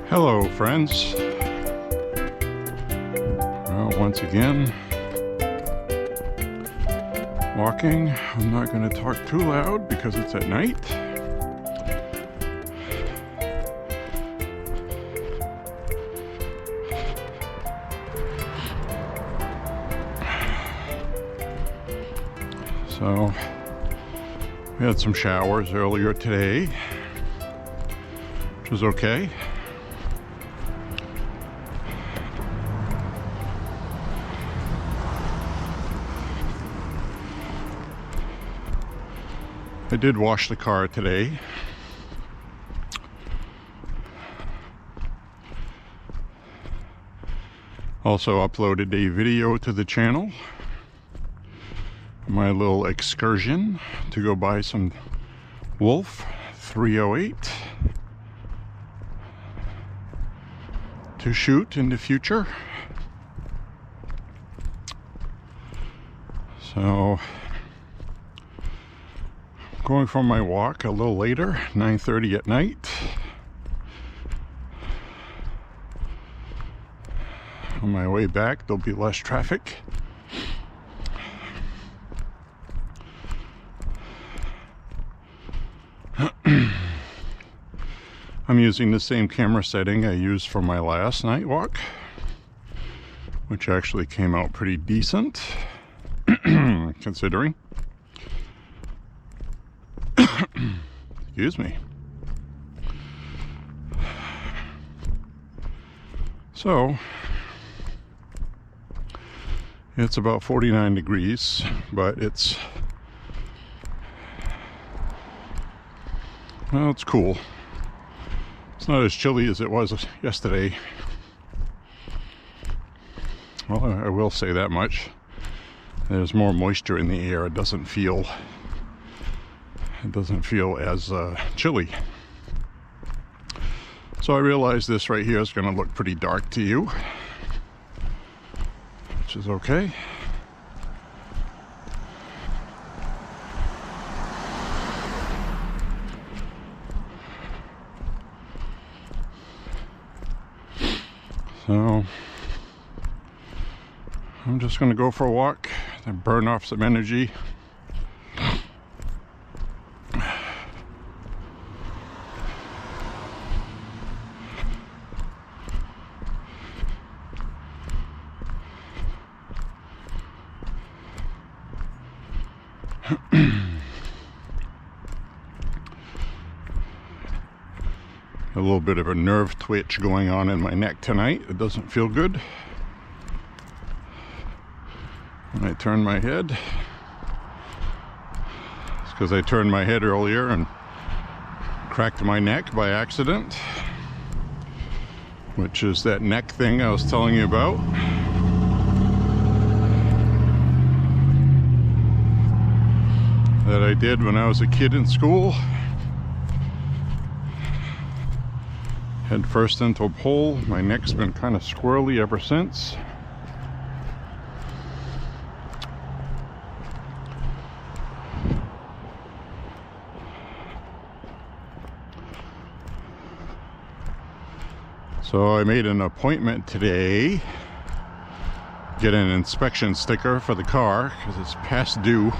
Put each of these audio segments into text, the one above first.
Hello, friends. Well, once again, walking. I'm not going to talk too loud because it's at night. So, we had some showers earlier today, which was okay. I did wash the car today. Also uploaded a video to the channel. My little excursion to go buy some Wolf 308 to shoot in the future. So going for my walk a little later, 9:30 at night. On my way back, there'll be less traffic. I'm using the same camera setting I used for my last night walk, which actually came out pretty decent, considering. Excuse me. So, it's about 49 degrees, but it's, well, it's cool. It's not as chilly as it was yesterday. Well, I will say that much. There's more moisture in the air. It doesn't feel as chilly. So I realize this right here is going to look pretty dark to you, which is okay. So I'm just going to go for a walk and burn off some energy. A little bit of a nerve twitch going on in my neck tonight. It doesn't feel good. When I turn my head, it's because I turned my head earlier and cracked my neck by accident, which is that neck thing I was telling you about. That I did when I was a kid in school. Head first into a pole. My neck's been kind of squirrely ever since. So I made an appointment today. Get an inspection sticker for the car because it's past due.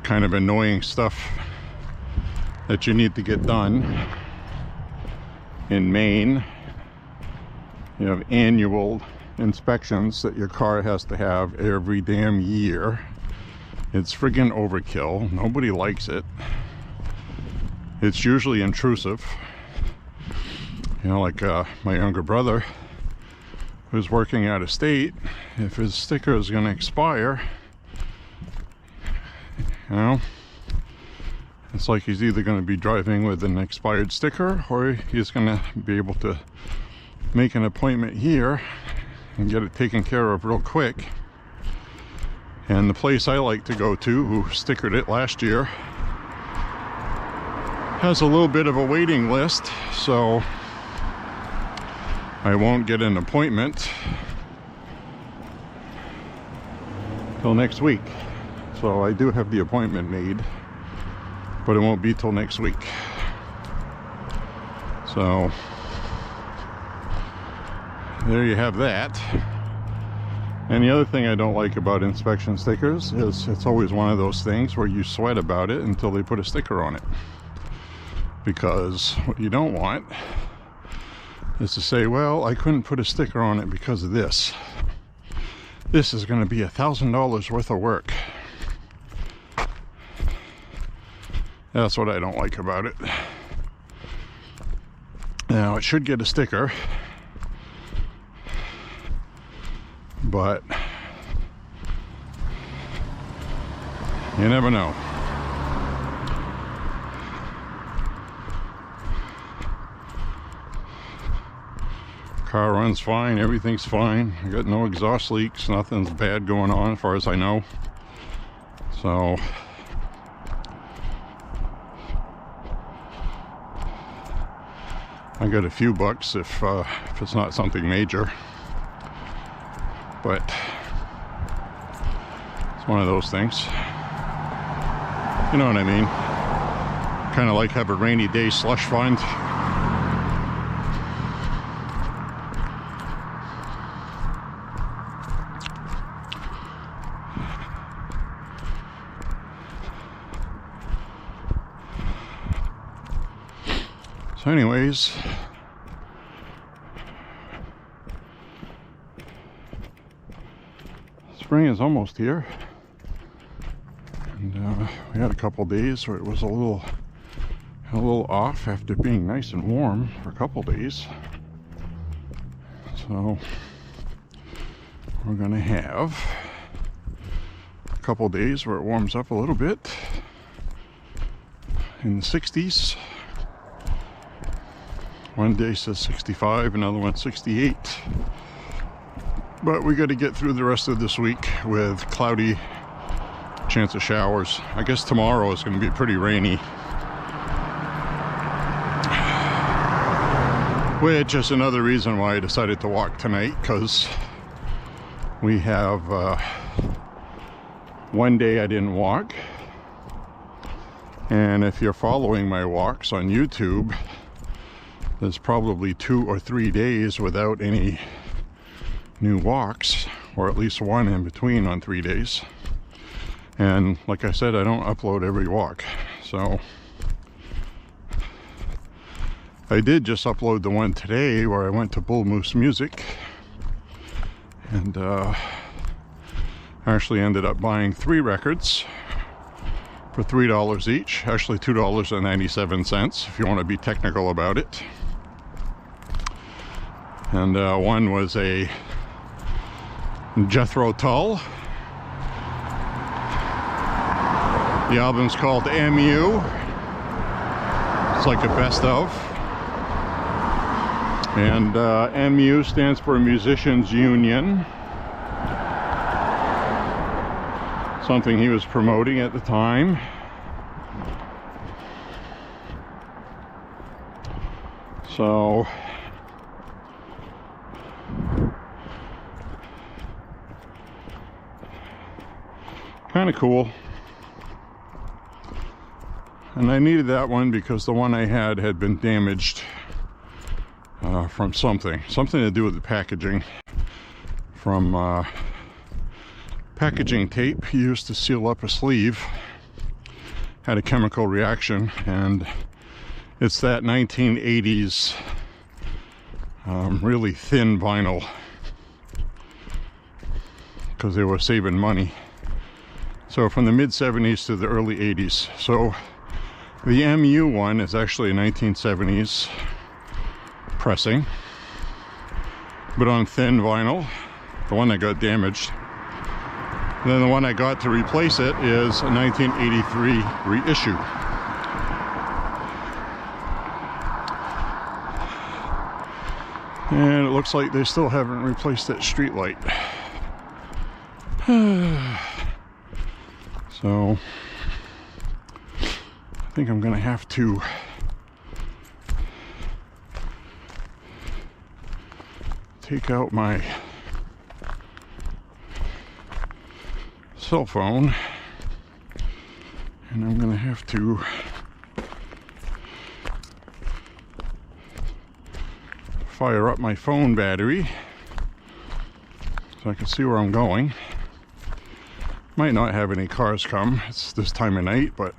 Kind of annoying stuff that you need to get done. In Maine, you have annual inspections that your car has to have every damn year. It's friggin' overkill. Nobody likes it. It's usually intrusive. You know, like my younger brother who's working out of state, if his sticker is going to expire, you know, it's like he's either going to be driving with an expired sticker or he's going to be able to make an appointment here and get it taken care of real quick. And the place I like to go to, who stickered it last year, has a little bit of a waiting list, so I won't get an appointment till next week. So I do have the appointment made, but it won't be till next week. So there you have that. And the other thing I don't like about inspection stickers is it's always one of those things where you sweat about it until they put a sticker on it. Because what you don't want is to say, well, I couldn't put a sticker on it because of this. This is going to be $1,000 worth of work. That's what I don't like about it. Now, it should get a sticker, but you never know. Car runs fine, everything's fine. I got no exhaust leaks, nothing's bad going on as far as I know. So I got a few bucks if it's not something major, but it's one of those things. You know what I mean? Kind of like have a rainy day slush fund. So anyways, spring is almost here, and we had a couple days where it was a little off after being nice and warm for a couple days. So we're gonna have a couple days where it warms up a little bit in the 60s. One day says 65, another one 68. But we got to get through the rest of this week with cloudy, chance of showers. I guess tomorrow is going to be pretty rainy, which is another reason why I decided to walk tonight, because we have one day I didn't walk, and if you're following my walks on YouTube, there's probably 2 or 3 days without any new walks, or at least one in between on 3 days. And like I said, I don't upload every walk. So I did just upload the one today where I went to Bull Moose Music, and actually ended up buying 3 records for $3 each. Actually $2.97 if you want to be technical about it. And one was a Jethro Tull. The album's called MU. It's like a best of. And MU stands for Musicians Union. Something he was promoting at the time. So kind of cool. And I needed that one because the one I had been damaged from something to do with the packaging, from packaging tape used to seal up a sleeve had a chemical reaction, and it's that 1980s really thin vinyl, because they were saving money. So from the mid-70s to the early 80s. So the MU one is actually a 1970s pressing, but on thin vinyl, the one that got damaged. And then the one I got to replace it is a 1983 reissue. And it looks like they still haven't replaced that street light. So I think I'm gonna have to take out my cell phone And I'm going to have to fire up my phone battery so I can see where I'm going. Might not have any cars come. It's this time of night, but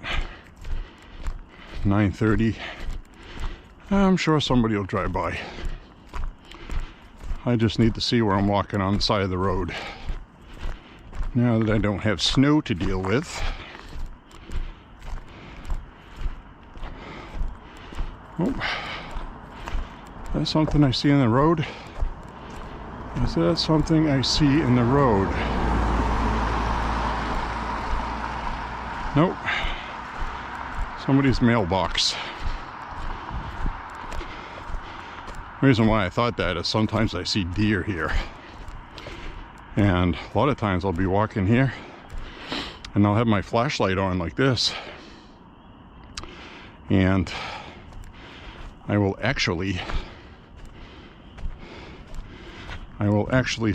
9:30. I'm sure somebody will drive by. I just need to see where I'm walking on the side of the road. Now that I don't have snow to deal with. Oh, that's something I see in the road. Is that something I see in the road? Nope. Somebody's mailbox. The reason why I thought that is sometimes I see deer here. And a lot of times I'll be walking here and I'll have my flashlight on like this. And I will actually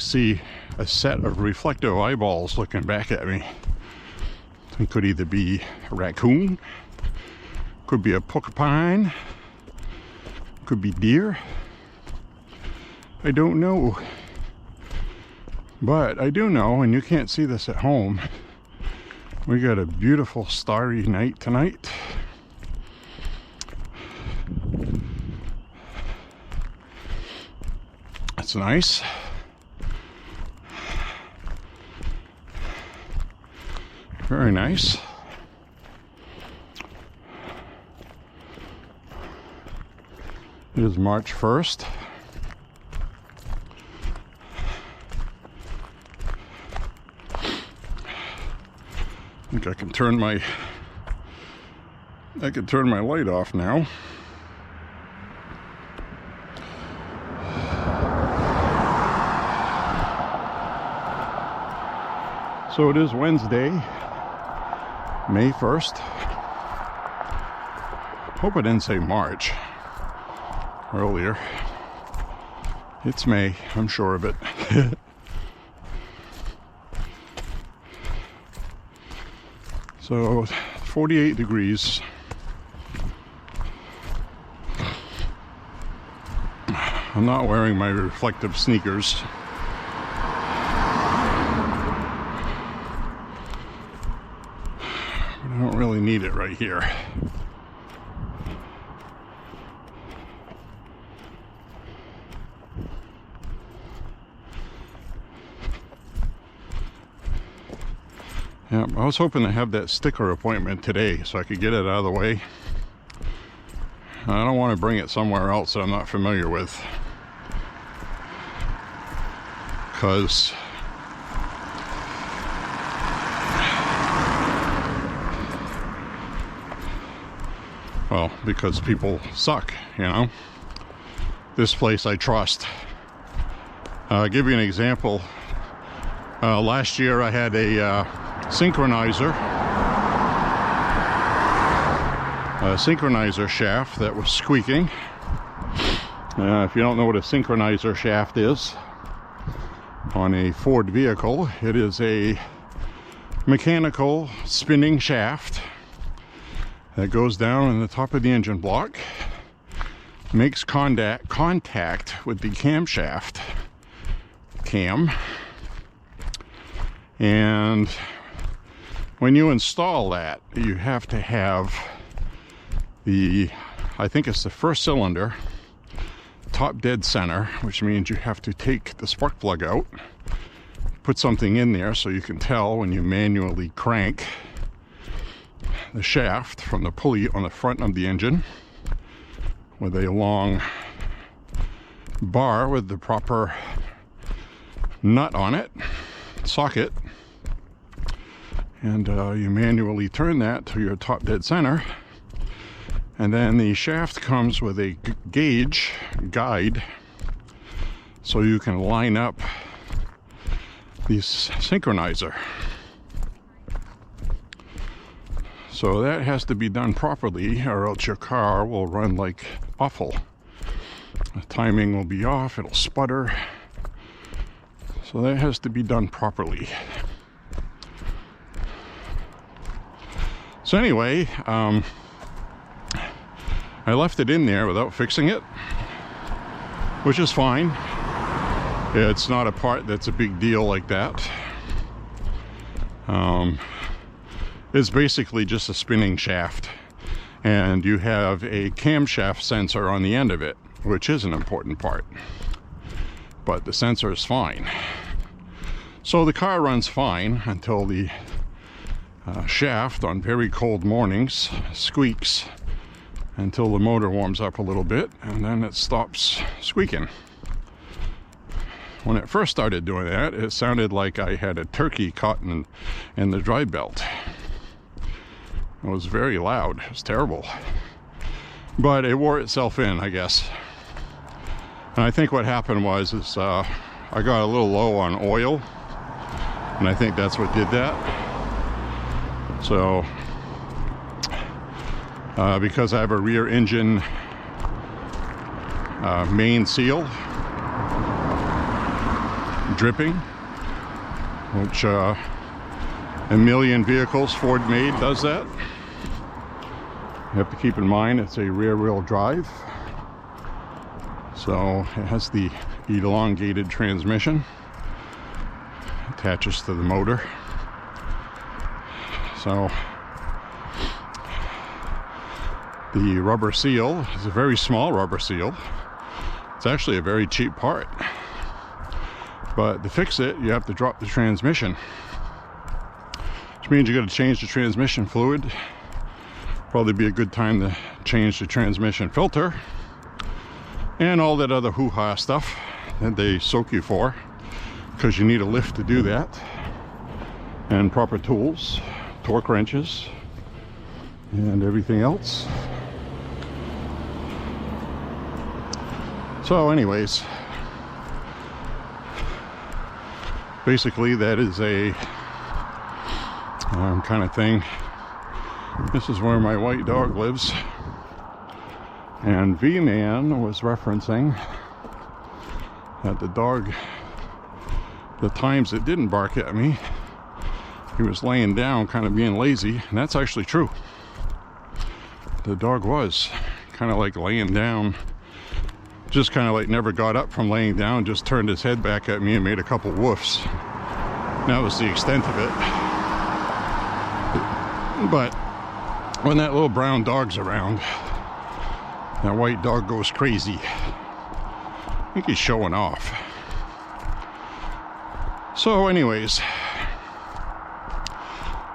see a set of reflective eyeballs looking back at me. It could either be a raccoon, could be a porcupine, could be deer. I don't know. But I do know, and you can't see this at home, we got a beautiful starry night tonight. That's nice. Very nice. It is March 1st. I think I can turn my light off now. So it is Wednesday, May 1st. Hope I didn't say March earlier. It's May, I'm sure of it. So 48 degrees. I'm not wearing my reflective sneakers. But I don't really need it right here. Yeah, I was hoping to have that sticker appointment today so I could get it out of the way. I don't want to bring it somewhere else that I'm not familiar with. Because because people suck, you know. This place I trust. I'll give you an example. Last year I had a synchronizer shaft that was squeaking. If you don't know what a synchronizer shaft is on a Ford vehicle, it is a mechanical spinning shaft that goes down in the top of the engine block, makes contact with the camshaft cam, and when you install that, you have to have I think it's the first cylinder, top dead center, which means you have to take the spark plug out, put something in there so you can tell when you manually crank the shaft from the pulley on the front of the engine with a long bar with the proper nut on it, socket, and you manually turn that to your top dead center, and then the shaft comes with a gauge guide so you can line up the synchronizer. So that has to be done properly, or else your car will run like awful. The timing will be off, it'll sputter. So that has to be done properly. So anyway, I left it in there without fixing it, which is fine. It's not a part that's a big deal like that. It's basically just a spinning shaft, and you have a camshaft sensor on the end of it, which is an important part, but the sensor is fine. So the car runs fine until the shaft on very cold mornings squeaks until the motor warms up a little bit, and then it stops squeaking. When it first started doing that, it sounded like I had a turkey caught in the drive belt. It was very loud. It was terrible. But it wore itself in, I guess. And I think what happened was I got a little low on oil, and I think that's what did that. So, because I have a rear engine main seal dripping, which a million vehicles Ford made does that. You have to keep in mind it's a rear-wheel drive, so it has the elongated transmission, attaches to the motor. So the rubber seal is a very small rubber seal. It's actually a very cheap part, but to fix it you have to drop the transmission, which means you got to change the transmission fluid. Probably be a good time to change the transmission filter and all that other hoo-ha stuff that they soak you for, because you need a lift to do that, and proper tools, torque wrenches, and everything else. So anyways, basically that is a kind of thing. This is where my white dog lives, and V-Man was referencing that the dog, the times it didn't bark at me, he was laying down kind of being lazy, and that's actually true. The dog was kind of like laying down, just kind of like never got up from laying down, just turned his head back at me and made a couple woofs. That was the extent of it. But when that little brown dog's around, that white dog goes crazy. I think he's showing off. So anyways,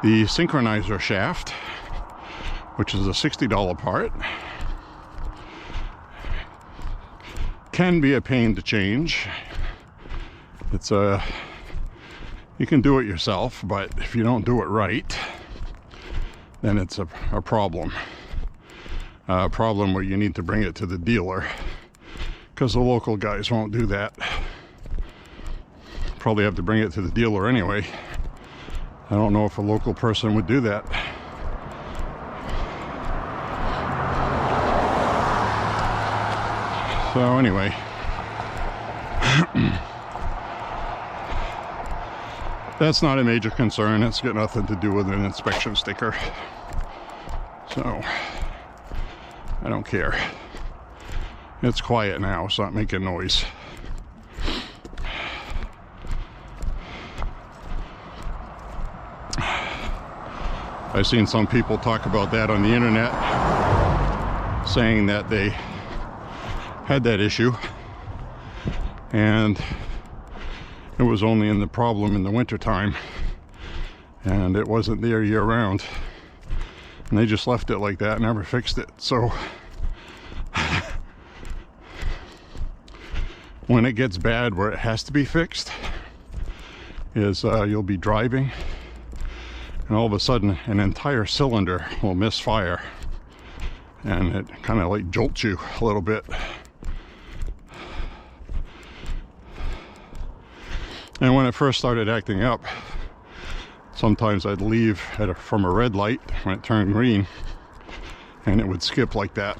the synchronizer shaft, which is a $60 part, can be a pain to change. It's you can do it yourself, but if you don't do it right, then it's a problem. A problem where you need to bring it to the dealer, because the local guys won't do that. Probably have to bring it to the dealer anyway. I don't know if a local person would do that. So anyway, that's not a major concern. It's got nothing to do with an inspection sticker. So I don't care. It's quiet now, so it's not making noise. I've seen some people talk about that on the internet, saying that they had that issue and it was only in the problem in the winter time and it wasn't there year round, and they just left it like that, never fixed it. So when it gets bad where it has to be fixed is you'll be driving and all of a sudden an entire cylinder will misfire and it kind of like jolts you a little bit. And when it first started acting up, sometimes I'd leave from a red light when it turned green and it would skip like that.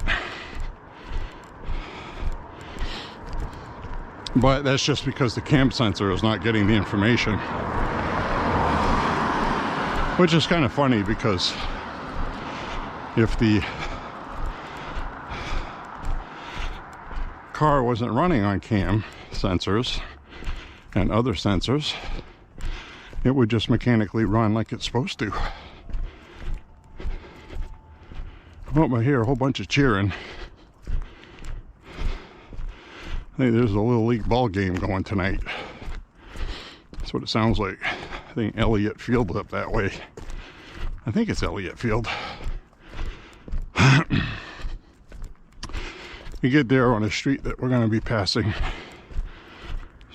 But that's just because the cam sensor is not getting the information. Which is kind of funny because if the car wasn't running on cam sensors and other sensors, it would just mechanically run like it's supposed to. Oh, I hear a whole bunch of cheering. I think there's a little league ball game going tonight. That's what it sounds like. I think Elliott Field up that way. I think it's Elliott Field. You get there on a street that we're going to be passing.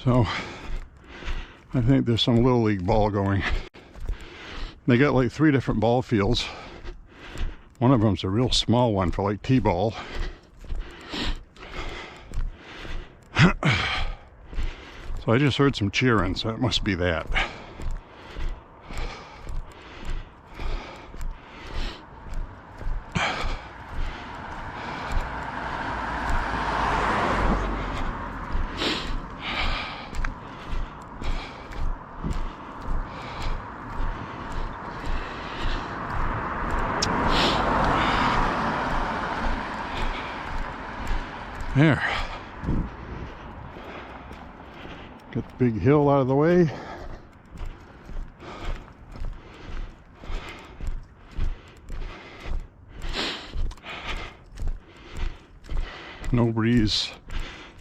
So I think there's some little league ball going. They got like 3 different ball fields. One of them's a real small one for like t-ball. So I just heard some cheering, so it must be that. There. Get the big hill out of the way. No breeze.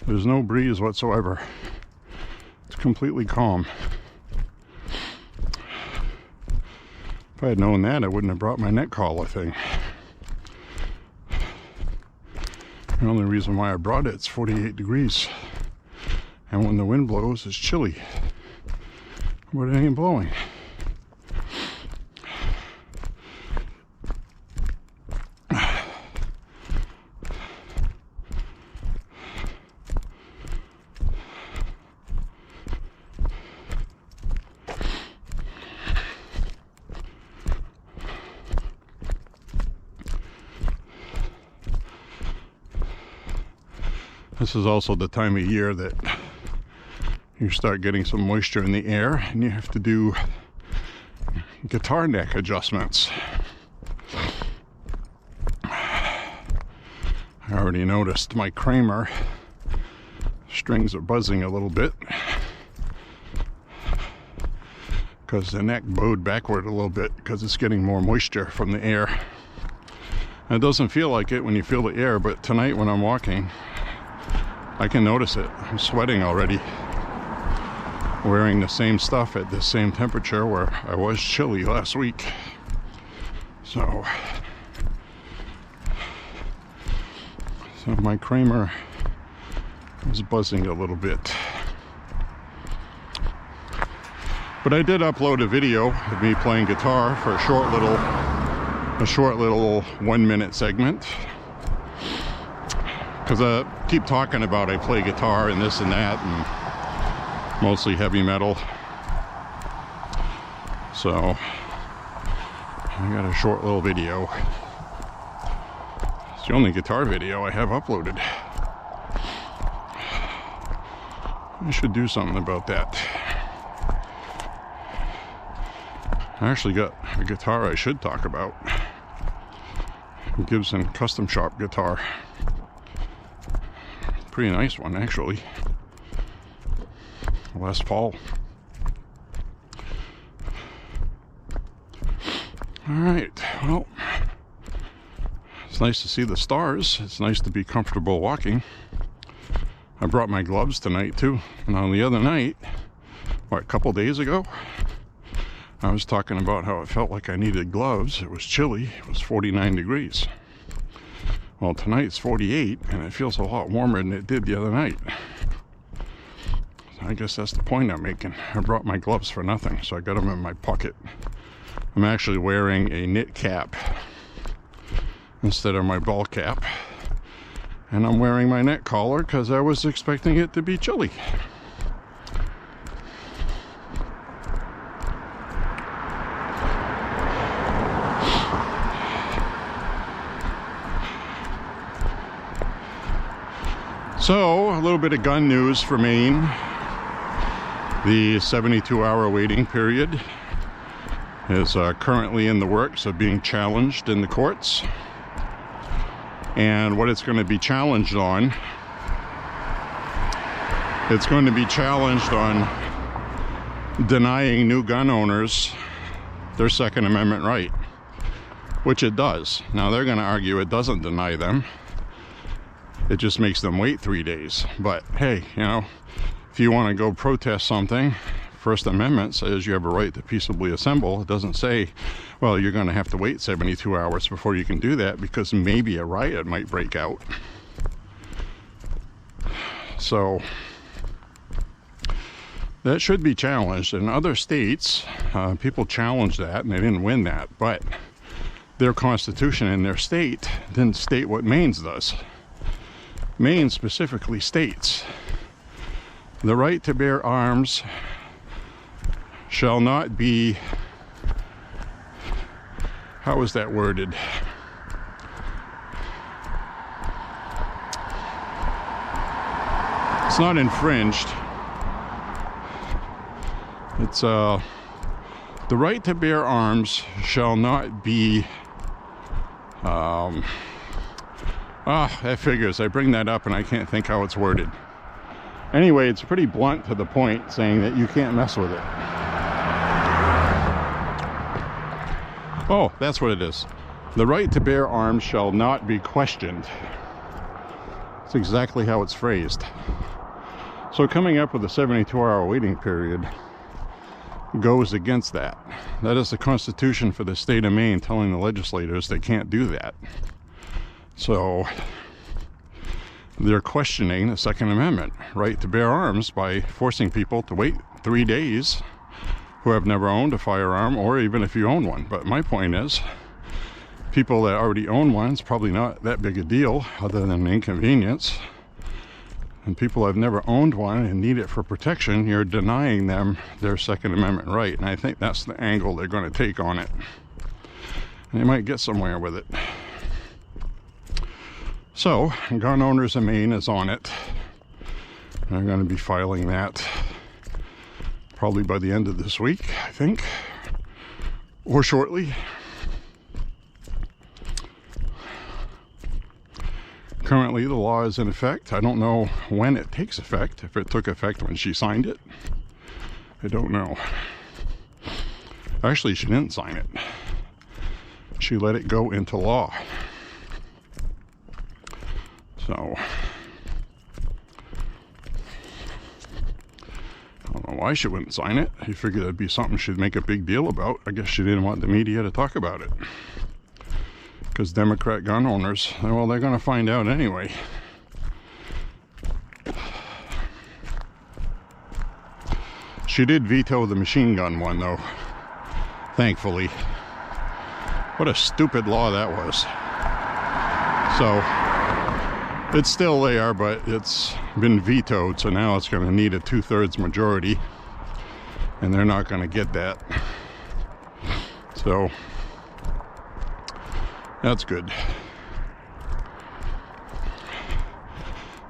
There's no breeze whatsoever. It's completely calm. If I had known that, I wouldn't have brought my neck collar thing. The only reason why I brought it's 48 degrees. And when the wind blows, it's chilly. But it ain't blowing. This is also the time of year that you start getting some moisture in the air and you have to do guitar neck adjustments. I already noticed my Kramer strings are buzzing a little bit because the neck bowed backward a little bit because it's getting more moisture from the air. And it doesn't feel like it when you feel the air, but tonight when I'm walking, I can notice it. I'm sweating already. Wearing the same stuff at the same temperature where I was chilly last week. So my Kramer is buzzing a little bit. But I did upload a video of me playing guitar for a short little 1-minute segment. Because I keep talking about I play guitar and this and that, and mostly heavy metal. So I got a short little video. It's the only guitar video I have uploaded. I should do something about that. I actually got a guitar I should talk about. Gibson Custom Shop guitar. Pretty nice one, actually. Last fall. Alright, well, it's nice to see the stars. It's nice to be comfortable walking. I brought my gloves tonight too. And on the other night, a couple days ago, I was talking about how it felt like I needed gloves. It was chilly. It was 49 degrees. Well, tonight's 48, and it feels a lot warmer than it did the other night. So I guess that's the point I'm making. I brought my gloves for nothing, so I got them in my pocket. I'm actually wearing a knit cap instead of my ball cap. And I'm wearing my neck collar because I was expecting it to be chilly. So, a little bit of gun news for Maine. The 72-hour waiting period is currently in the works of being challenged in the courts. And what it's going to be challenged on, it's going to be challenged on denying new gun owners their Second Amendment right, which it does. Now they're going to argue it doesn't deny them. It just makes them wait 3 days. But hey, you know, if you want to go protest something, First Amendment says you have a right to peaceably assemble. It doesn't say, well, you're going to have to wait 72 hours before you can do that because maybe a riot might break out. So that should be challenged. In other states, people challenged that and they didn't win that, but their constitution in their state didn't state what Maine's does. Maine specifically states the right to bear arms shall not be, how is that worded? It's not infringed. It's the right to bear arms shall not be that figures. I bring that up and I can't think how it's worded. Anyway, it's pretty blunt to the point, saying that you can't mess with it. Oh, that's what it is. The right to bear arms shall not be questioned. That's exactly how it's phrased. So coming up with a 72-hour waiting period goes against that. That is the Constitution for the state of Maine telling the legislators they can't do that. So they're questioning the Second Amendment right to bear arms by forcing people to wait 3 days who have never owned a firearm, or even if you own one. But my point is, people that already own one, it's probably not that big a deal other than an inconvenience. And people who have never owned one and need it for protection, you're denying them their Second Amendment right. And I think that's the angle they're going to take on it. And they might get somewhere with it. So, gun owners in Maine is on it. They're going to be filing that probably by the end of this week, I think, or shortly. Currently, the law is in effect. I don't know when it takes effect, if it took effect when she signed it. I don't know. Actually, she didn't sign it. She let it go into law. So, I don't know why she wouldn't sign it. You figured it'd be something she'd make a big deal about. I guess she didn't want the media to talk about it. Because Democrat gun owners, well, they're going to find out anyway. She did veto the machine gun one, though. Thankfully. What a stupid law that was. So, it's still there, but it's been vetoed, so now it's going to need a 2/3 majority, and they're not going to get that. So, that's good.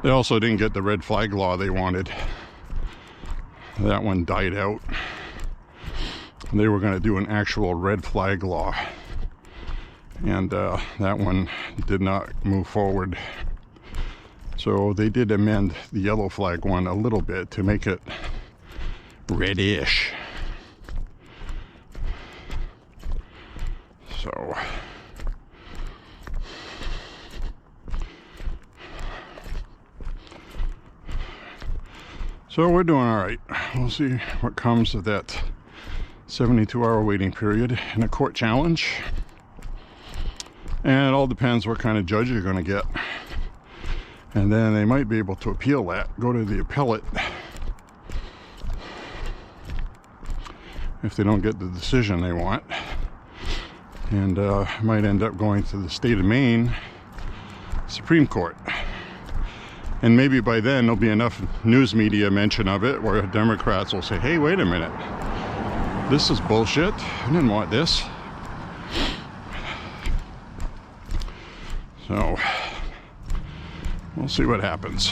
They also didn't get the red flag law they wanted. That one died out. They were going to do an actual red flag law, and that one did not move forward. So they did amend the yellow flag one a little bit to make it reddish. So we're doing all right. We'll see what comes of that 72-hour waiting period in a court challenge. And it all depends what kind of judge you're going to get. And then they might be able to appeal that, go to the appellate if they don't get the decision they want. And might end up going to the state of Maine Supreme Court. And maybe by then there'll be enough news media mention of it where Democrats will say, hey, wait a minute, this is bullshit, I didn't want this. So we'll see what happens.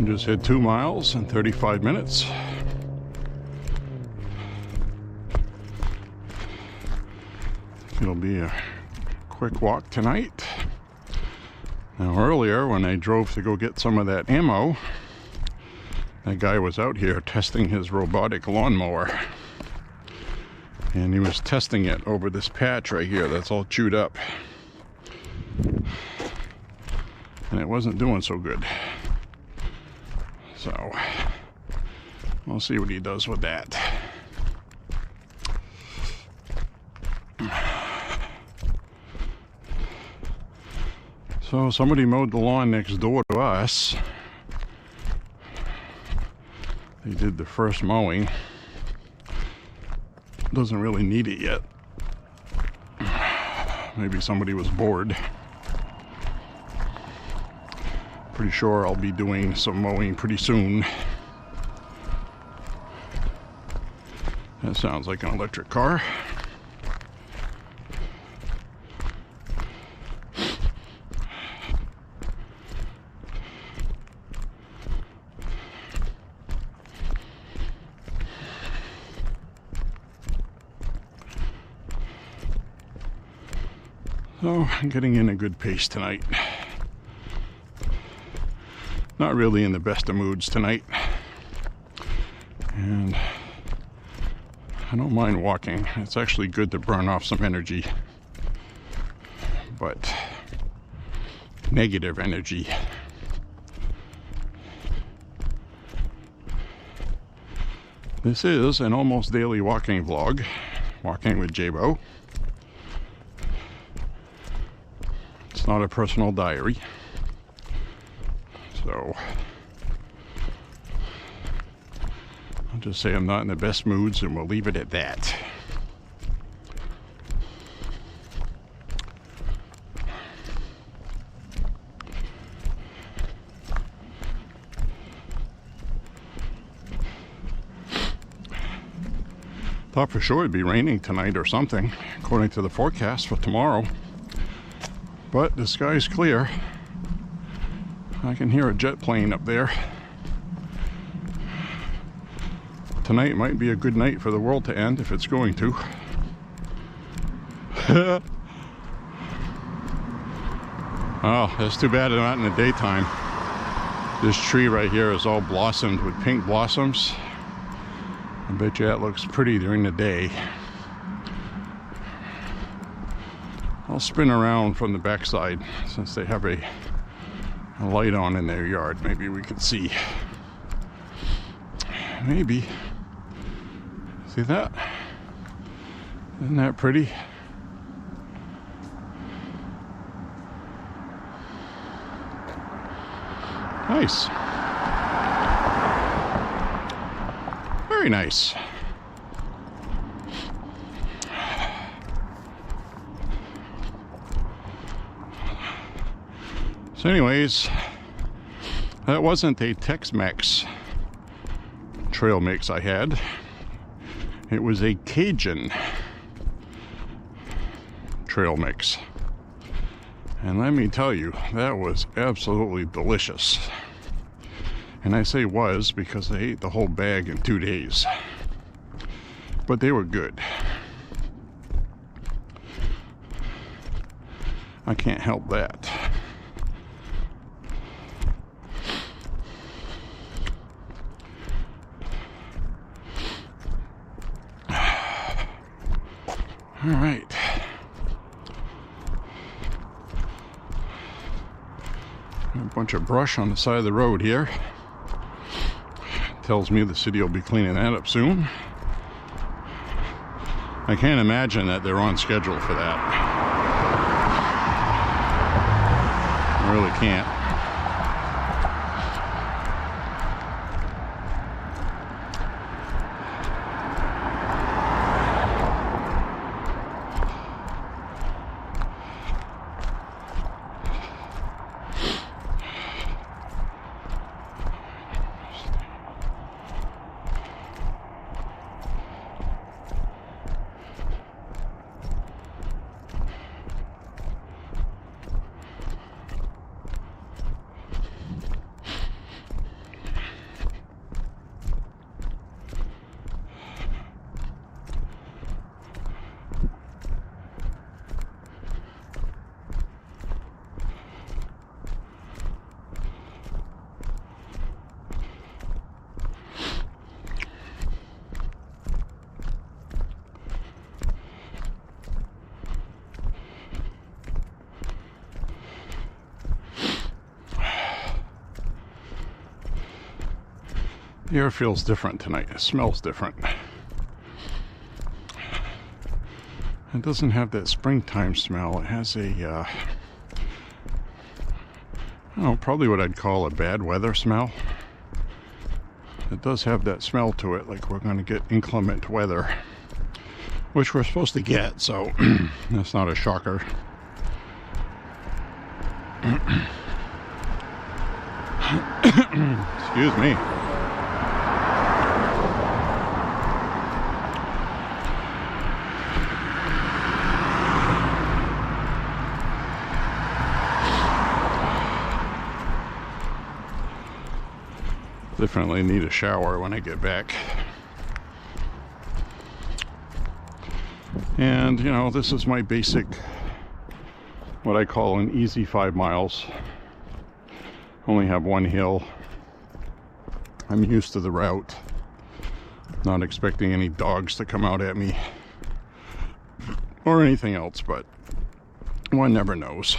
just hit 2 miles in 35 minutes. It'll be a quick walk tonight. Now earlier when I drove to go get some of that ammo, that guy was out here testing his robotic lawnmower. And he was testing it over this patch right here that's all chewed up. And it wasn't doing so good. So we'll see what he does with that. So somebody mowed the lawn next door to us. They did the first mowing. Doesn't really need it yet. Maybe somebody was bored. Pretty sure I'll be doing some mowing pretty soon. That sounds like an electric car. So I'm getting in a good pace tonight. Not really in the best of moods tonight. And I don't mind walking. It's actually good to burn off some energy. But negative energy. This is an almost daily walking vlog. Walking with Beau. It's not a personal diary. So I'll just say I'm not in the best moods and we'll leave it at that. Thought for sure it'd be raining tonight or something, according to the forecast for tomorrow. But the sky's clear. I can hear a jet plane up there. Tonight might be a good night for the world to end, if it's going to. Oh, that's too bad I'm not in the daytime. This tree right here is all blossomed with pink blossoms. I bet you that looks pretty during the day. I'll spin around from the backside since they have a light on in their yard. Maybe we can see. Maybe. See that? Isn't that pretty? Nice. Very nice. So anyways, that wasn't a Tex-Mex trail mix I had. It was a Cajun trail mix. And let me tell you, that was absolutely delicious. And I say was because I ate the whole bag in 2 days. But they were good. I can't help that. All right. A bunch of brush on the side of the road here. Tells me the city will be cleaning that up soon. I can't imagine that they're on schedule for that. I really can't. The air feels different tonight. It smells different. It doesn't have that springtime smell. It has a, I don't know, probably what I'd call a bad weather smell. It does have that smell to it, like we're going to get inclement weather, which we're supposed to get, so that's not a shocker. Excuse me. Definitely need a shower when I get back. And, you know, this is my basic, what I call an easy 5 miles. Only have one hill. I'm used to the route. Not expecting any dogs to come out at me or anything else, but one never knows.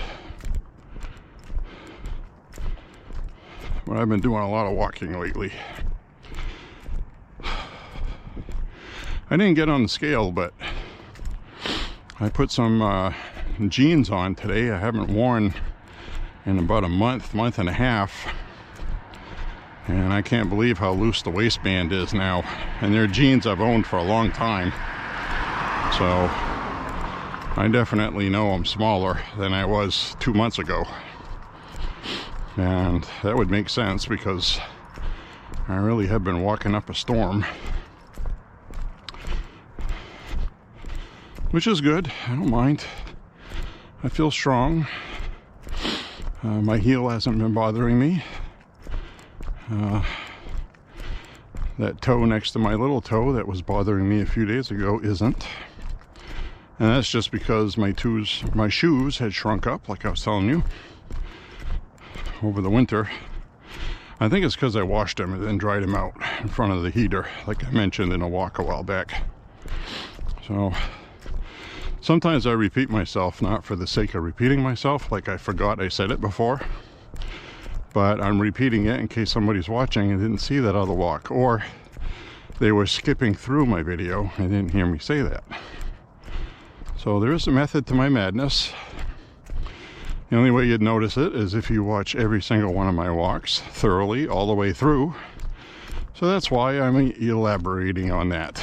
But I've been doing a lot of walking lately. I didn't get on the scale, but I put some jeans on today I haven't worn in about a month and a half. And I can't believe how loose the waistband is now. And they're jeans I've owned for a long time. So I definitely know I'm smaller than I was 2 months ago. And that would make sense because I really have been walking up a storm. Which is good, I don't mind. I feel strong. My heel hasn't been bothering me. That toe next to my little toe that was bothering me a few days ago isn't. And that's just because my shoes had shrunk up, like I was telling you, over the winter. I think it's because I washed them and then dried them out in front of the heater, like I mentioned in a walk a while back. So sometimes I repeat myself, not for the sake of repeating myself, like I forgot I said it before, but I'm repeating it in case somebody's watching and didn't see that other walk, or they were skipping through my video and didn't hear me say that. So there is a method to my madness. The only way you'd notice it is if you watch every single one of my walks thoroughly all the way through. So that's why I'm elaborating on that.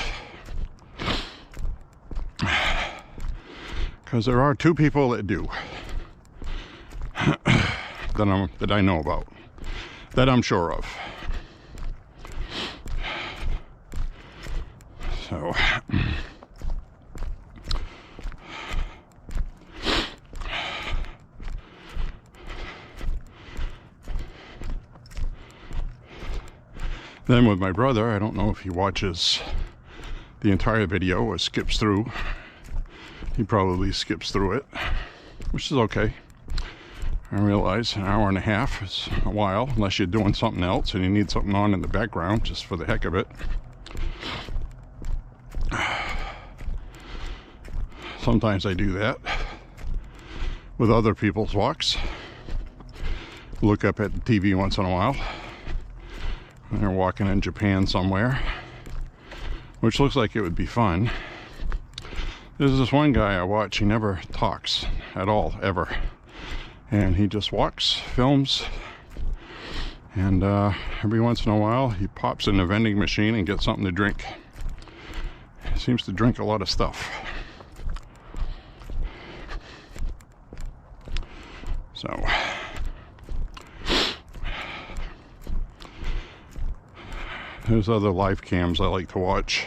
Because there are 2 people that do. that I know about. That I'm sure of. So then with my brother, I don't know if he watches the entire video or skips through. He probably skips through it, which is okay. I realize an hour and a half is a while, unless you're doing something else and you need something on in the background just for the heck of it. Sometimes I do that with other people's walks. Look up at the TV once in a while. They're walking in Japan somewhere, which looks like it would be fun. There's this one guy I watch, he never talks at all, ever. And he just walks, films, and every once in a while he pops in the vending machine and gets something to drink. He seems to drink a lot of stuff. So there's other live cams I like to watch.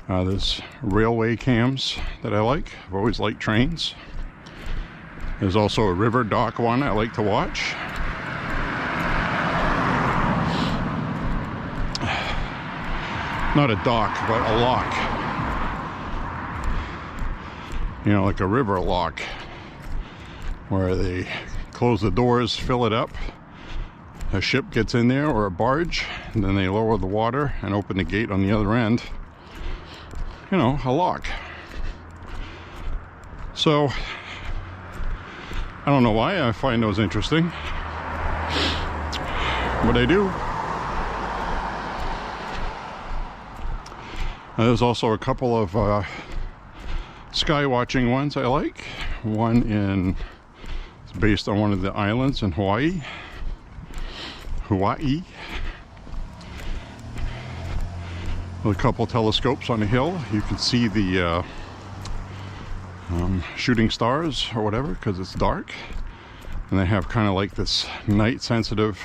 There's railway cams that I like. I've always liked trains. There's also a river dock one I like to watch. Not a dock, but a lock. You know, like a river lock, where they close the doors, fill it up, a ship gets in there or a barge, and then they lower the water and open the gate on the other end. You know, a lock. So I don't know why I find those interesting, but I do. There's also a couple of sky watching ones I like. One it's based on one of the islands in Hawaii. With a couple telescopes on a hill, you can see the shooting stars or whatever because it's dark. And they have kind of like this night sensitive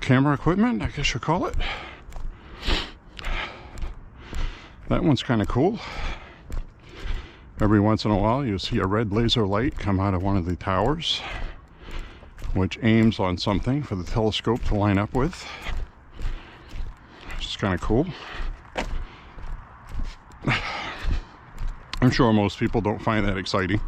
camera equipment, I guess you call it. That one's kind of cool. Every once in a while you see a red laser light come out of one of the towers, which aims on something for the telescope to line up with. Which is kind of cool. I'm sure most people don't find that exciting.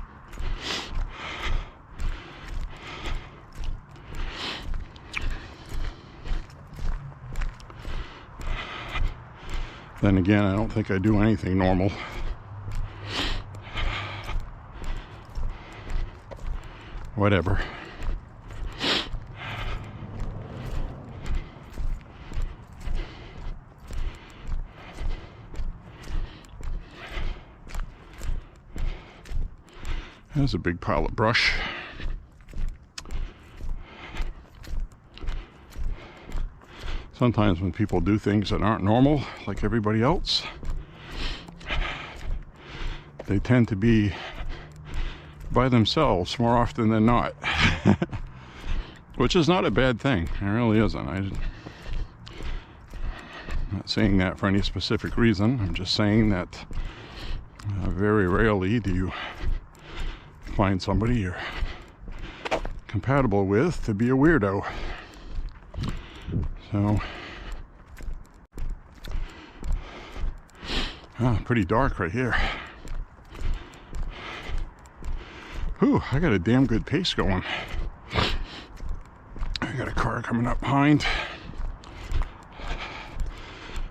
Then again, I don't think I do anything normal. Whatever. There's a big pile of brush. Sometimes when people do things that aren't normal, like everybody else, they tend to be by themselves more often than not. Which is not a bad thing. It really isn't. I'm not saying that for any specific reason. I'm just saying that very rarely do you find somebody you're compatible with to be a weirdo. So, pretty dark right here. Whew, I got a damn good pace going. I got a car coming up behind.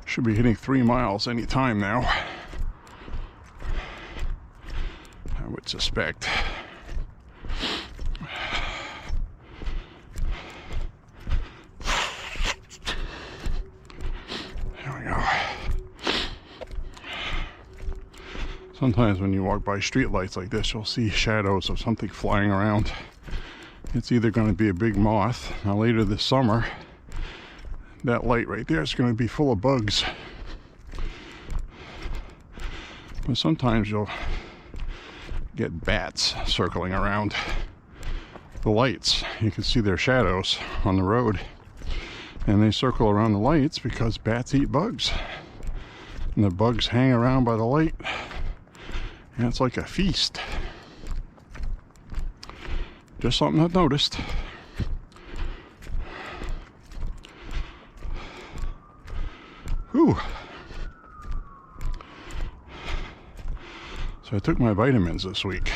Should be hitting 3 miles any time now, I would suspect. Sometimes when you walk by streetlights like this, you'll see shadows of something flying around. It's either going to be a big moth. Now later this summer, that light right there is going to be full of bugs. But sometimes you'll get bats circling around the lights. You can see their shadows on the road. And they circle around the lights because bats eat bugs. And the bugs hang around by the light. And it's like a feast. Just something I've noticed. Whew. So I took my vitamins this week.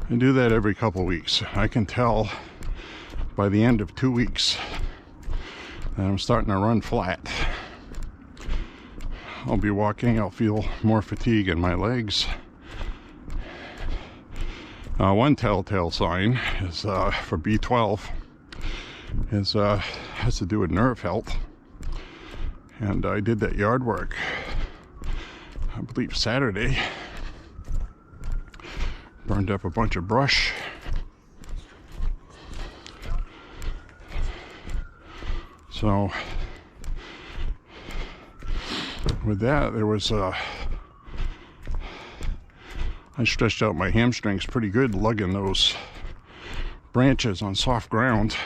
I do that every couple weeks. I can tell by the end of 2 weeks that I'm starting to run flat. I'll be walking, I'll feel more fatigue in my legs. One telltale sign is for B12 has to do with nerve health. And I did that yard work, I believe Saturday. Burned up a bunch of brush. So with that, there was I stretched out my hamstrings pretty good lugging those branches on soft ground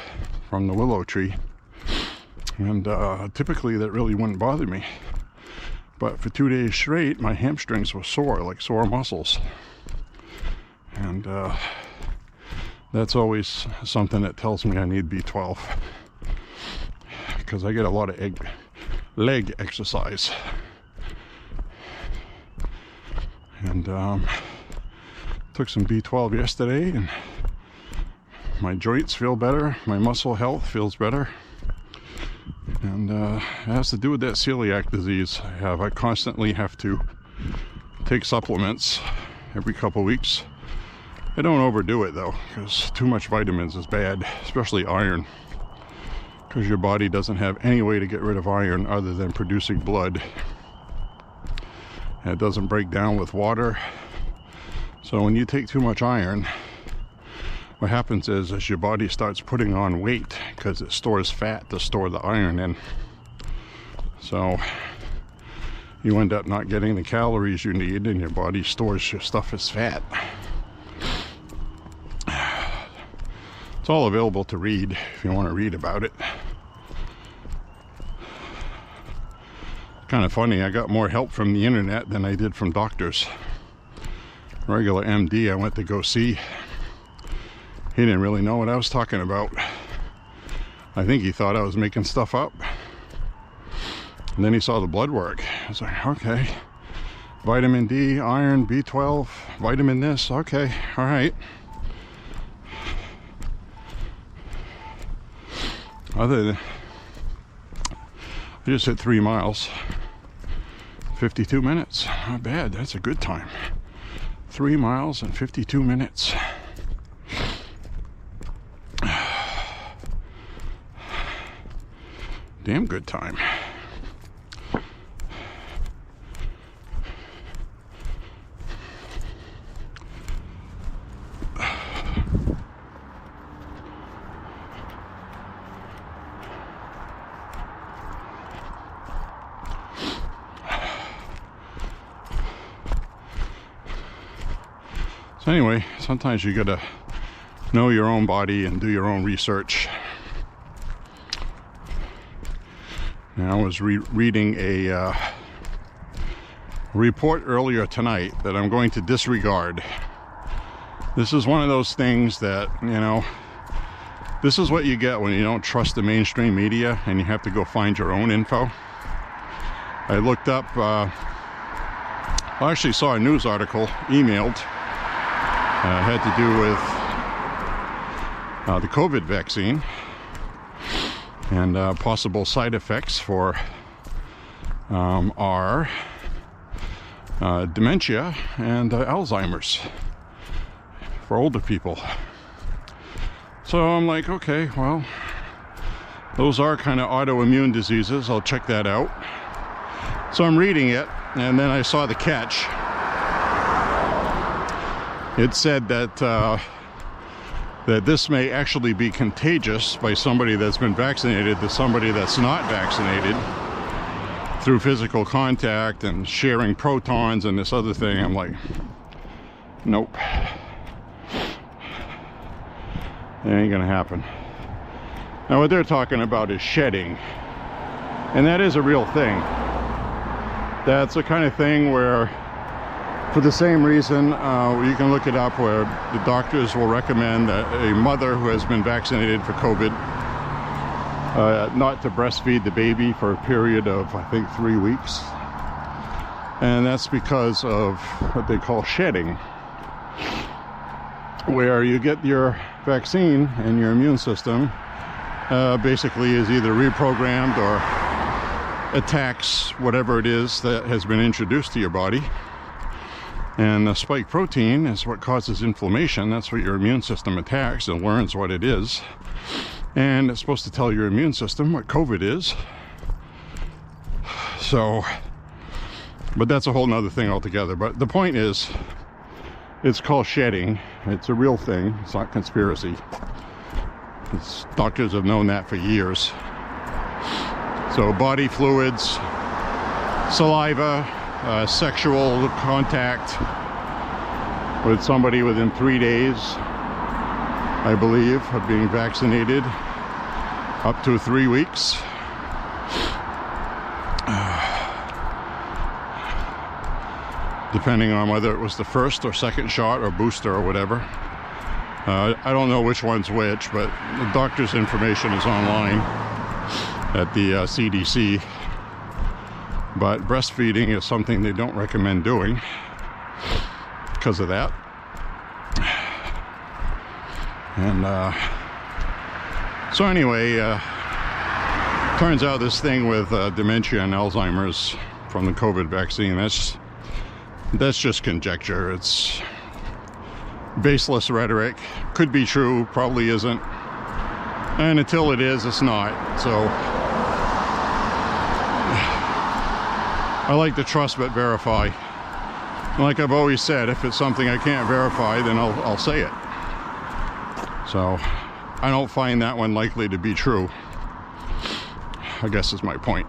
from the willow tree. And typically that really wouldn't bother me. But for 2 days straight, my hamstrings were sore, like sore muscles. And that's always something that tells me I need B12. Because I get a lot of leg exercise. And took some B12 yesterday, and my joints feel better, my muscle health feels better. And it has to do with that celiac disease I have. I constantly have to take supplements every couple weeks. I don't overdo it though, because too much vitamins is bad, especially iron. because your body doesn't have any way to get rid of iron other than producing blood. And it doesn't break down with water. So when you take too much iron, what happens is your body starts putting on weight because it stores fat to store the iron in. So you end up not getting the calories you need, and your body stores your stuff as fat. It's all available to read if you want to read about it. Kind of funny, I got more help from the internet than I did from doctors. Regular MD I went to go see, he didn't really know what I was talking about. I think he thought I was making stuff up. And then he saw the blood work. I was like, okay, vitamin D, iron, B12, vitamin this, okay, all right. Other than, I just hit 3 miles, 52 minutes, not bad, that's a good time. 3 miles and 52 minutes. Damn good time. So anyway, sometimes you gotta know your own body and do your own research. Now, I was reading a report earlier tonight that I'm going to disregard. This is one of those things that, you know, this is what you get when you don't trust the mainstream media and you have to go find your own info. I looked up, I actually saw a news article emailed. Had to do with the COVID vaccine and possible side effects for our dementia and Alzheimer's for older people. So I'm like, okay, well, those are kind of autoimmune diseases. I'll check that out. So I'm reading it, and then I saw the catch. It said that that this may actually be contagious by somebody that's been vaccinated to somebody that's not vaccinated through physical contact and sharing protons and this other thing. I'm like, nope. It ain't gonna happen. Now what they're talking about is shedding. And that is a real thing. That's the kind of thing where, for the same reason, you can look it up, where the doctors will recommend a mother who has been vaccinated for COVID not to breastfeed the baby for a period of, I think, 3 weeks. And that's because of what they call shedding, where you get your vaccine and your immune system basically is either reprogrammed or attacks whatever it is that has been introduced to your body. And the spike protein is what causes inflammation. That's what your immune system attacks and learns what it is. And it's supposed to tell your immune system what COVID is. So, but that's a whole nother thing altogether. But the point is, it's called shedding. It's a real thing. It's not conspiracy. Doctors have known that for years. So body fluids, saliva, sexual contact with somebody within 3 days, I believe, of being vaccinated, up to 3 weeks. Depending on whether it was the first or second shot or booster or whatever. I don't know which one's which, but the doctor's information is online at the CDC. But breastfeeding is something they don't recommend doing because of that. And so anyway, turns out this thing with dementia and Alzheimer's from the COVID vaccine, that's just conjecture. It's baseless rhetoric. Could be true, probably isn't. And until it is, it's not. So I like to trust but verify. Like I've always said, if it's something I can't verify, then I'll say it. So I don't find that one likely to be true, I guess is my point.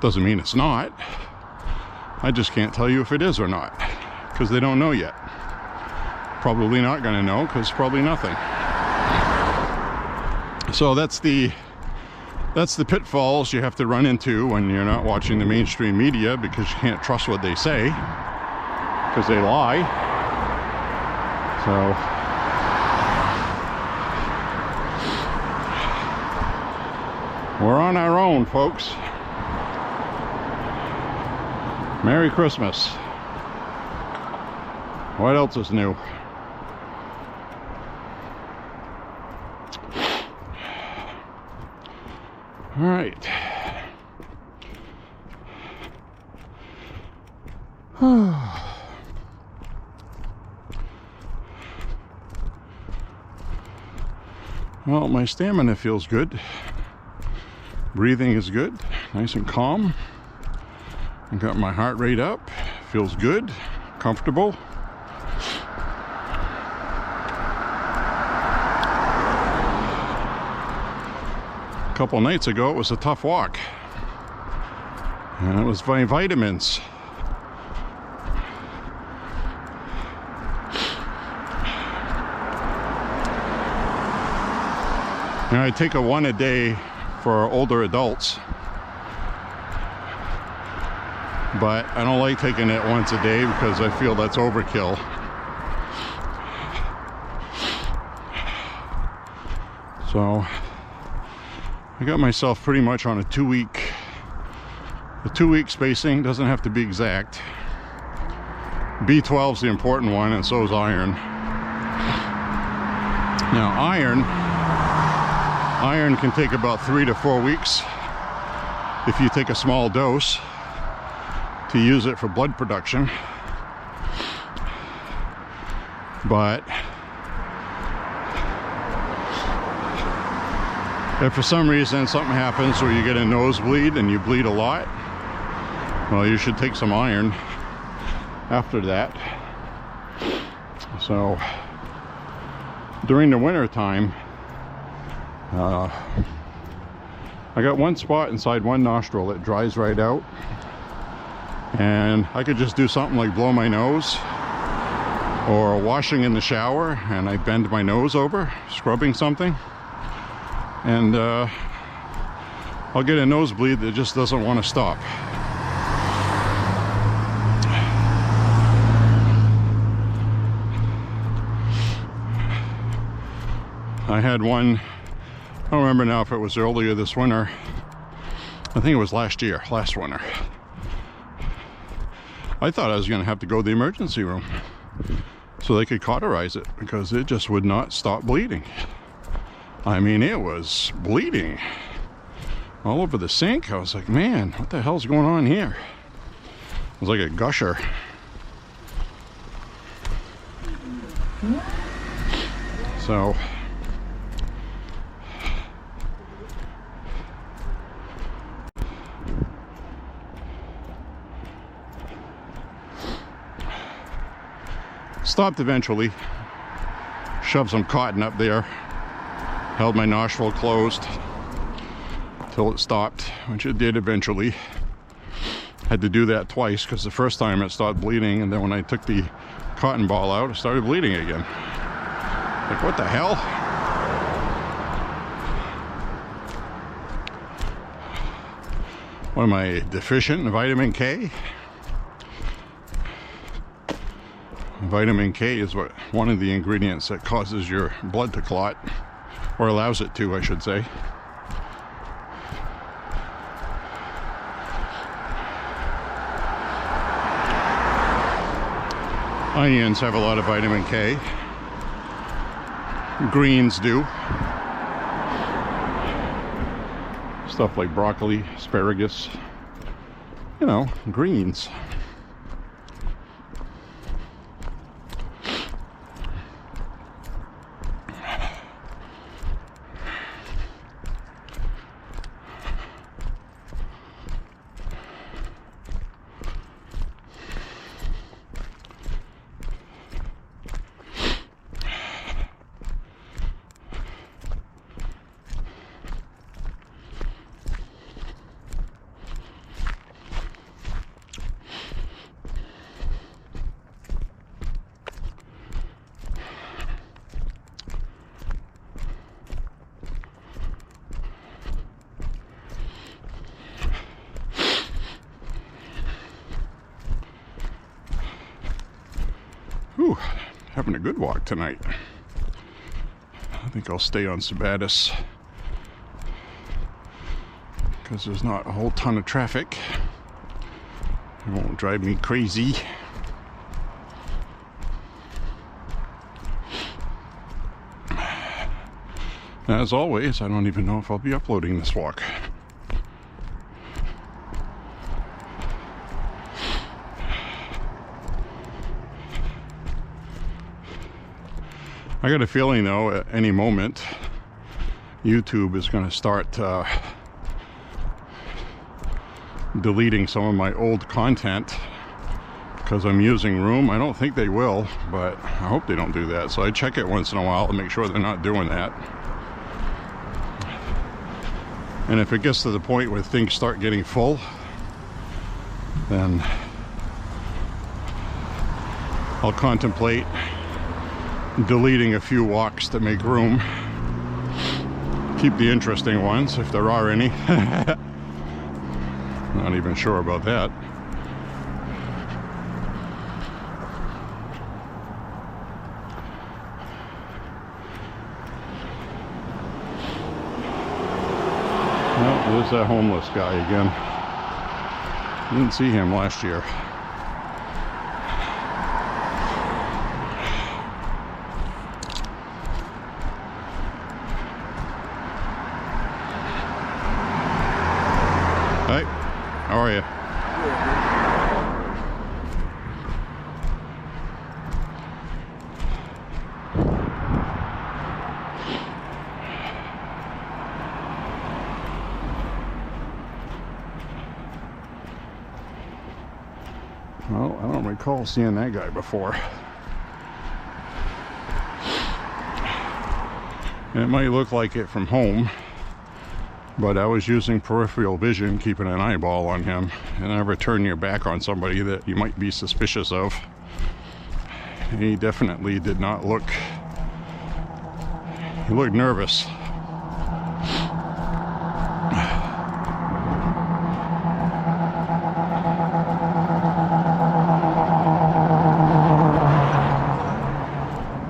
Doesn't mean it's not. I just can't tell you if it is or not, because they don't know yet. Probably not going to know, because probably nothing. So that's the pitfalls you have to run into when you're not watching the mainstream media, because you can't trust what they say, because they lie. So we're on our own, folks. Merry Christmas. What else is new? All right. Well, my stamina feels good. Breathing is good, nice and calm. I got my heart rate up, feels good, comfortable. A couple nights ago, it was a tough walk. And it was my vitamins. Now, I take a one a day for older adults, but I don't like taking it once a day because I feel that's overkill. So I got myself pretty much on a two-week spacing. Doesn't have to be exact. B12 is the important one, and so is iron. Now iron can take about 3 to 4 weeks if you take a small dose to use it for blood production. But if for some reason something happens where you get a nosebleed and you bleed a lot, well, you should take some iron after that. So during the winter time, I got one spot inside one nostril that dries right out, and I could just do something like blow my nose or washing in the shower, and I bend my nose over, scrubbing something, and I'll get a nosebleed that just doesn't want to stop. I had one, I don't remember now if it was earlier this winter. I think it was last winter. I thought I was going to have to go to the emergency room so they could cauterize it, because it just would not stop bleeding. I mean, it was bleeding all over the sink. I was like, man, what the hell's going on here? It was like a gusher. So stopped eventually, shoved some cotton up there, held my nostril closed till it stopped, which it did eventually. Had to do that twice because the first time it stopped bleeding, and then when I took the cotton ball out, it started bleeding again. Like, what the hell? What am I, deficient in vitamin K? Vitamin K is one of the ingredients that causes your blood to clot, or allows it to, I should say. Onions have a lot of vitamin K. Greens do. Stuff like broccoli, asparagus, you know, greens. having a good walk tonight. I think I'll stay on Sabatis because there's not a whole ton of traffic. It won't drive me crazy. As always, I don't even know if I'll be uploading this walk. I got a feeling though, at any moment, YouTube is going to start deleting some of my old content because I'm using room. I don't think they will, but I hope they don't do that. So I check it once in a while to make sure they're not doing that. And if it gets to the point where things start getting full, then I'll contemplate deleting a few walks to make room. Keep the interesting ones, if there are any. Not even sure about that. Well, there's that homeless guy again. Didn't see him last year. Hi, how are you? Well, I don't recall seeing that guy before. And it might look like it from home, but I was using peripheral vision, keeping an eyeball on him. And never turn your back on somebody that you might be suspicious of. He definitely did not look... He looked nervous.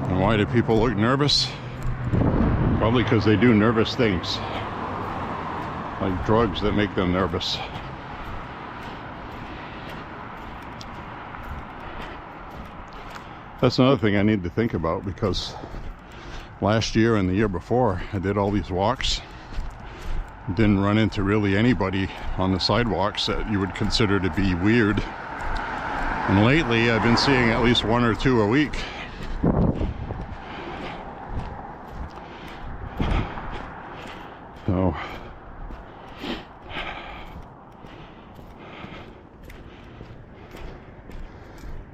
And why do people look nervous? Probably because they do nervous things. Like drugs that make them nervous. That's another thing I need to think about, because last year and the year before I did all these walks. Didn't run into really anybody on the sidewalks that you would consider to be weird. And lately I've been seeing at least one or two a week. So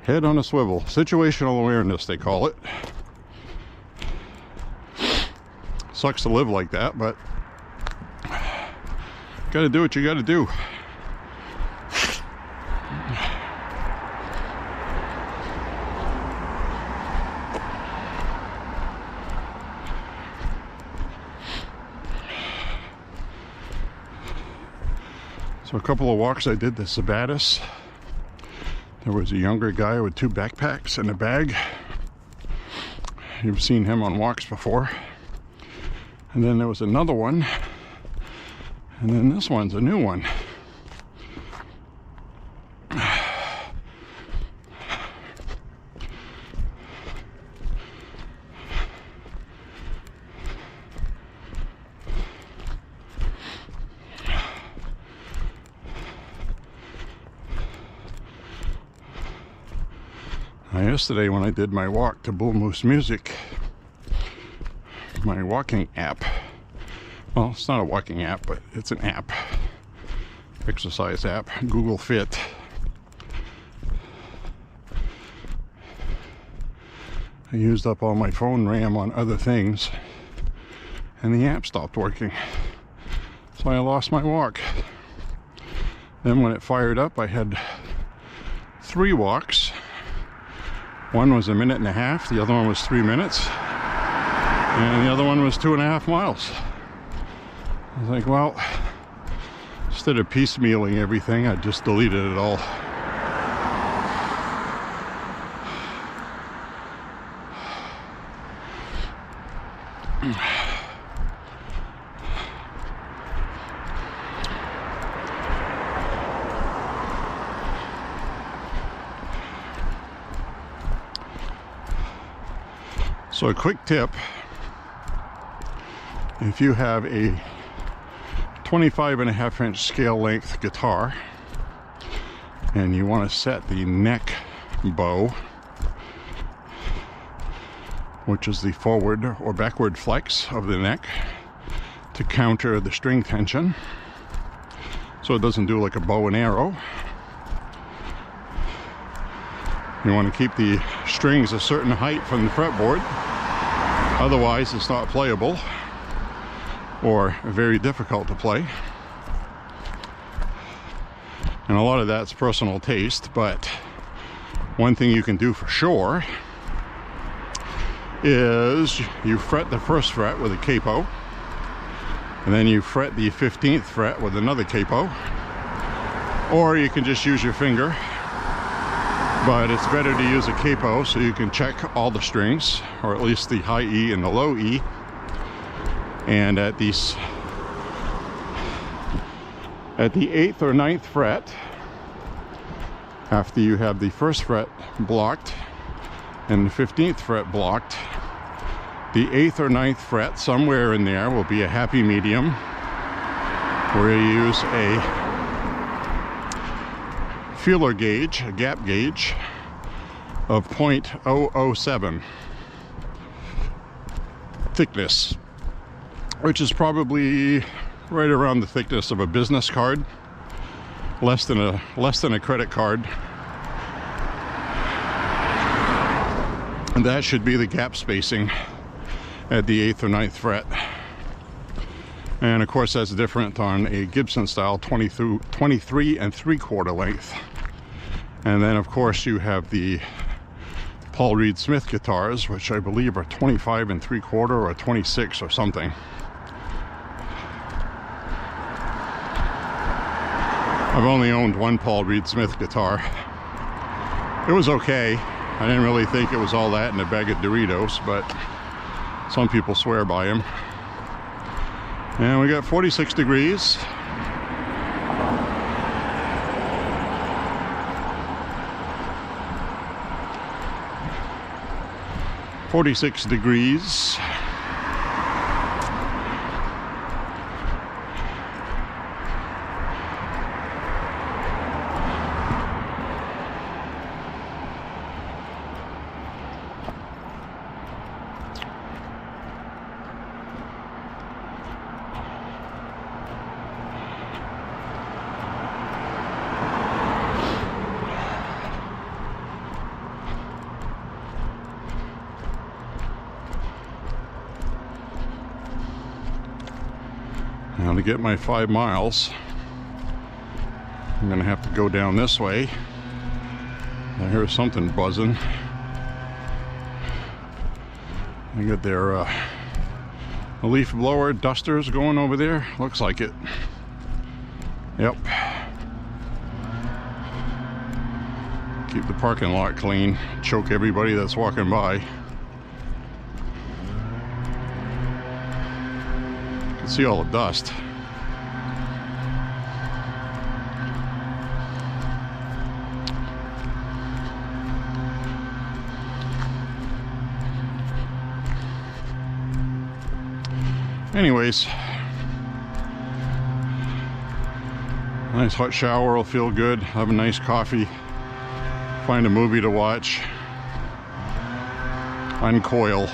head on a swivel. Situational awareness, they call it. Sucks to live like that, but gotta do what you gotta do. So a couple of walks I did to Sabatis. There was a younger guy with 2 backpacks and a bag. You've seen him on walks before. And then there was another one. And then this one's a new one. Yesterday when I did my walk to Bull Moose Music, my walking app, well, it's not a walking app, but it's an app, exercise app, Google Fit, I used up all my phone RAM on other things and the app stopped working, so I lost my walk. Then when it fired up, I had 3 walks. One was 1.5 minutes, the other one was 3 minutes, and the other one was 2.5 miles. I was like, well, instead of piecemealing everything, I just deleted it all. So a quick tip, if you have a 25.5-inch scale length guitar and you want to set the neck bow, which is the forward or backward flex of the neck, to counter the string tension so it doesn't do like a bow and arrow, you want to keep the strings a certain height from the fretboard. Otherwise, it's not playable or very difficult to play. And a lot of that's personal taste, but one thing you can do for sure is you fret the first fret with a capo, and then you fret the 15th fret with another capo, or you can just use your finger. But it's better to use a capo so you can check all the strings, or at least the high E and the low E. And at the 8th or 9th fret, after you have the first fret blocked and the 15th fret blocked, the 8th or 9th fret, somewhere in there, will be a happy medium where you use a feeler gauge, a gap gauge of 0.007 thickness, which is probably right around the thickness of a business card, less than a credit card. And that should be the gap spacing at the 8th or 9th fret. And of course that's different on a Gibson style 23 3/4 length. And then of course you have the Paul Reed Smith guitars, which I believe are 25 3/4 or 26 or something. I've only owned one Paul Reed Smith guitar. It was okay. I didn't really think it was all that in a bag of Doritos, but some people swear by him. And we got 46 degrees. Now to get my 5 miles, I'm gonna have to go down this way. I hear something buzzing. I got their leaf blower dusters going over there. Looks like it. Yep. Keep the parking lot clean. Choke everybody that's walking by. You can see all the dust. Anyways, nice hot shower will feel good. Have a nice coffee. Find a movie to watch. Uncoil.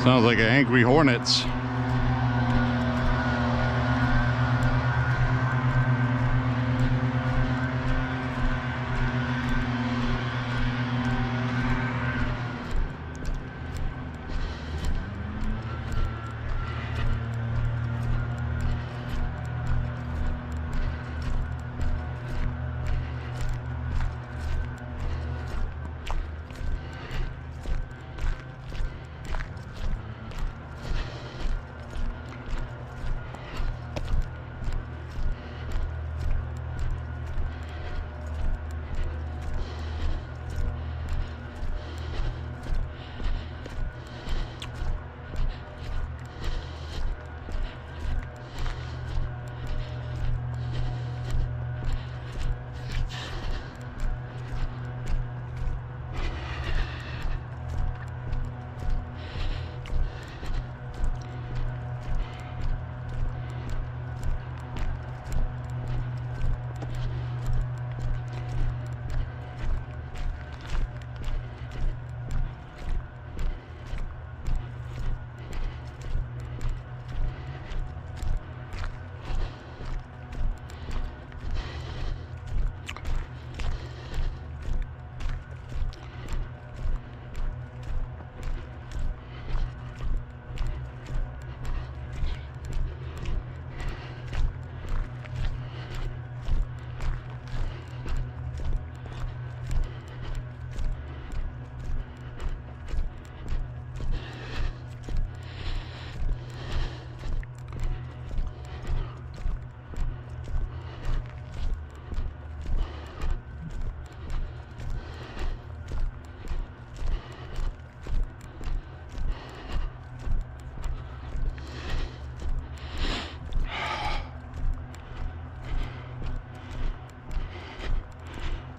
Sounds like angry hornets.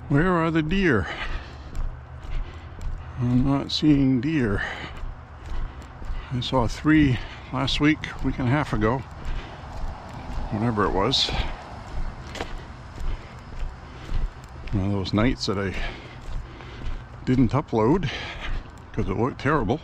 Where are the deer? I'm not seeing deer. I saw 3 last week and a half ago, whatever it was. One of those nights that I didn't upload because it looked terrible.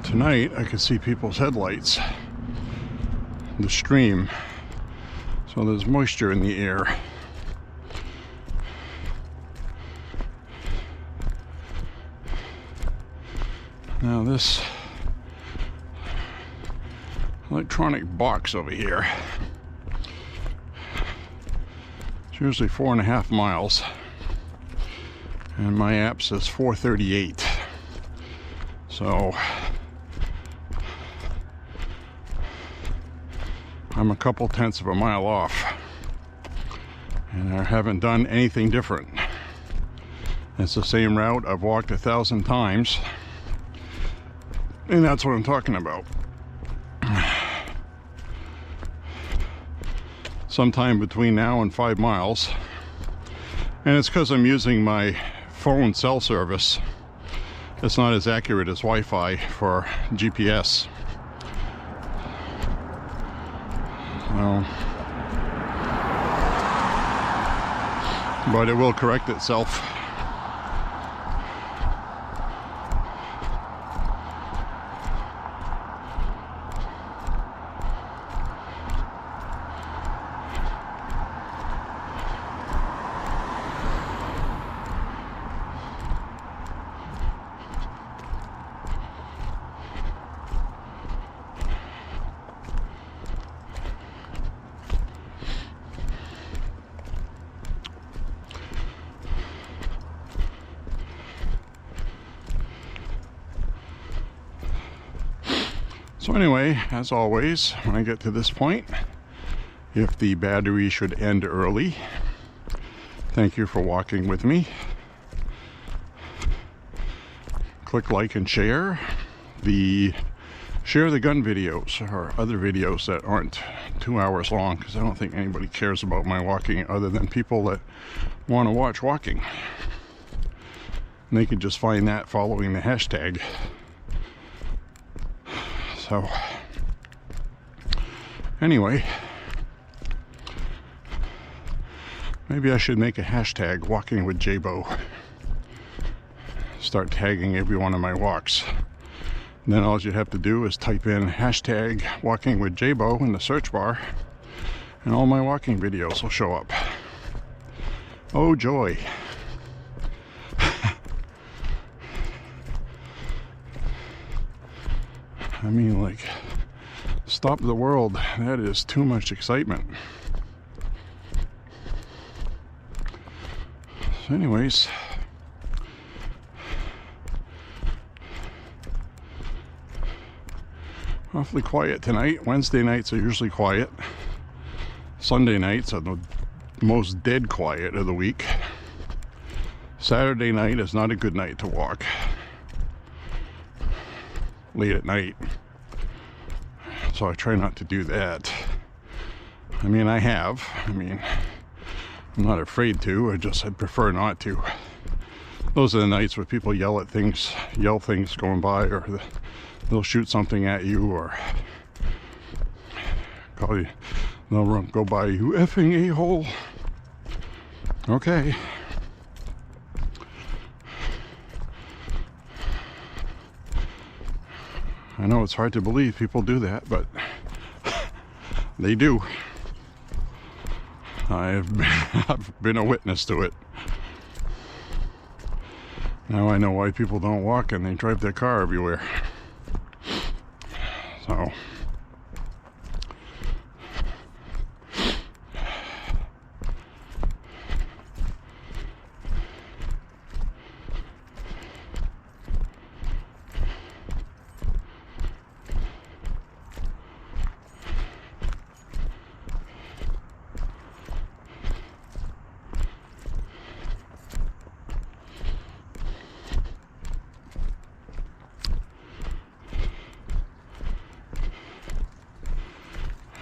Tonight I could see people's headlights, the stream, so there's moisture in the air. Now this electronic box over here, it's usually 4.5 miles, and my app says 438, so I'm a couple tenths of a mile off, and I haven't done anything different. It's the same route I've walked 1,000 times, and that's what I'm talking about. Sometime between now and 5 miles, and it's because I'm using my phone cell service. It's not as accurate as Wi-Fi for GPS. But it will correct itself. So anyway, as always, when I get to this point, if the battery should end early, thank you for walking with me. Click like and share. Share the gun videos or other videos that aren't 2 hours long, because I don't think anybody cares about my walking other than people that want to watch walking. And they can just find that following the hashtag. So Anyway, maybe I should make a hashtag walking with Beau. Start tagging every one of my walks. And then all you have to do is type in hashtag walking with Beau in the search bar, and all my walking videos will show up. Oh joy. I mean, like, stop the world. That is too much excitement. So anyways, awfully quiet tonight. Wednesday nights are usually quiet. Sunday nights are the most dead quiet of the week. Saturday night is not a good night to walk late at night, so I try not to do that. I mean, I'm not afraid to, I'd prefer not to. Those are the nights where people yell things going by, or they'll shoot something at you, or call you, they'll go by you effing a-hole. Okay. I know it's hard to believe people do that, but they do. I've been a witness to it. Now I know why people don't walk and they drive their car everywhere. So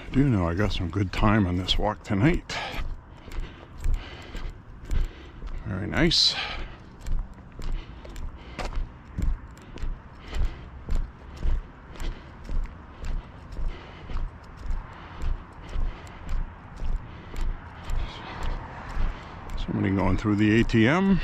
I do know I got some good time on this walk tonight. Very nice. Somebody going through the ATM.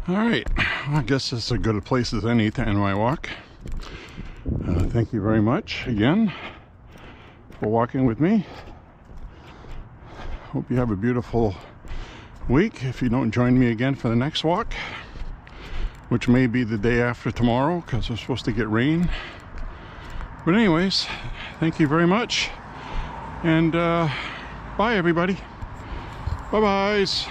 Alright, well, I guess it's as good a place as any to end my walk. Thank you very much again for walking with me. Hope you have a beautiful week. If you don't join me again for the next walk, which may be the day after tomorrow because we're supposed to get rain. But anyways, thank you very much, and bye everybody. Bye-byes.